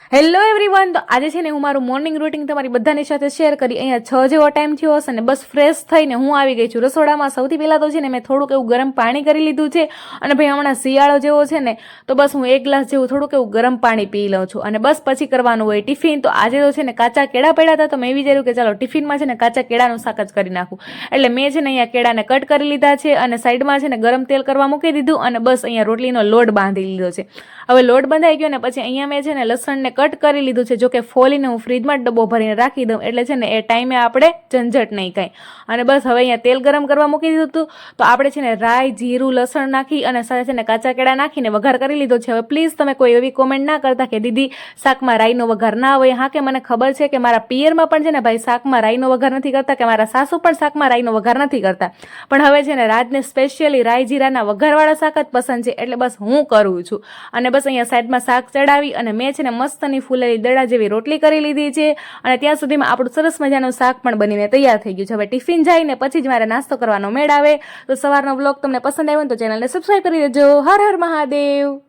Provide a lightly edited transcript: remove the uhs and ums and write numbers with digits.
Hello everyone, તો આજે છે ને હું મારું મોર્નિંગ રૂટીન તમારી બધાની સાથે શેર કરી. અહીંયા 6 જેવો ટાઈમ થયો હશે ને બસ ફ્રેશ થઈને હું આવી ગઈ છું રસોડામાં. સૌથી પહેલાં તો છે ને મેં થોડુંક એવું ગરમ પાણી કરી લીધું છે. અને ભાઈ હમણાં શિયાળો જેવો છે ને તો બસ હું 1 ગ્લાસ જેવું થોડુંક એવું ગરમ પાણી પી લઉં છું. અને બસ પછી કરવાનું હોય ટિફિન. તો આજે તો છે ને કાચા કેળા પડ્યા હતા, તો મેં વિચાર્યું કે ચાલો ટિફિનમાં છે ને કાચા કેળાનું શાક જ કરી નાખું. એટલે મેં છે ને અહીંયા કેળાને કટ કરી લીધા છે અને સાઈડમાં છે ને ગરમ તેલ કરવા મૂકી દીધું. અને બસ અહીંયા રોટલીનો લોટ બાંધી લીધો છે. હવે લોટ બંધાઈ ગયો ને પછી અહીંયા મેં છે ને લસણને કટ કરી લીધું છે. જો કે ફોલીને હું ફ્રીજમાં ડબ્બો ભરીને રાખી દઉં એટલે છે ને એ ટાઈમે આપણે ઝંઝટ નહીં કાંઈ. અને બસ હવે અહીંયા તેલ ગરમ કરવા મૂકી દીધું હતું. તો આપણે છે ને રાઈ, જીરું, લસણ નાખી અને સાથે છે ને કાચા કેળા નાખીને વઘાર કરી લીધો છે. હવે પ્લીઝ તમે કોઈ એવી કોમેન્ટ ના કરતા કે દીદી શાકમાં રાઈનો વઘાર ના હોય. હા, કે મને ખબર છે કે મારા પિયરમાં પણ છે ને ભાઈ શાકમાં રાઈનો વઘાર નથી કરતા, કે મારા સાસુ પણ શાકમાં રાઈનો વઘાર નથી કરતા. પણ હવે છે ને રાજને સ્પેશિયલી રાઈ જીરાના વઘારવાળા શાક જ પસંદ છે એટલે બસ હું કરું છું. અને બસ અહીંયા સાઈડમાં શાક ચડાવી અને મેં છે ને મસ્તની ફૂલેલી દડા જેવી રોટલી કરી લીધી છે. અને ત્યાં સુધીમાં આપણું સરસ મજાનું શાક પણ બનીને તૈયાર થઈ ગયું છે. હવે ટિફિન જઈને પછી જ મારે નાસ્તો કરવાનો મેળ આવે. તો સવારનો વ્લોગ તમને પસંદ આવ્યો ને તો ચેનલને સબસ્ક્રાઈબ કરી દેજો. હર હર મહાદેવ.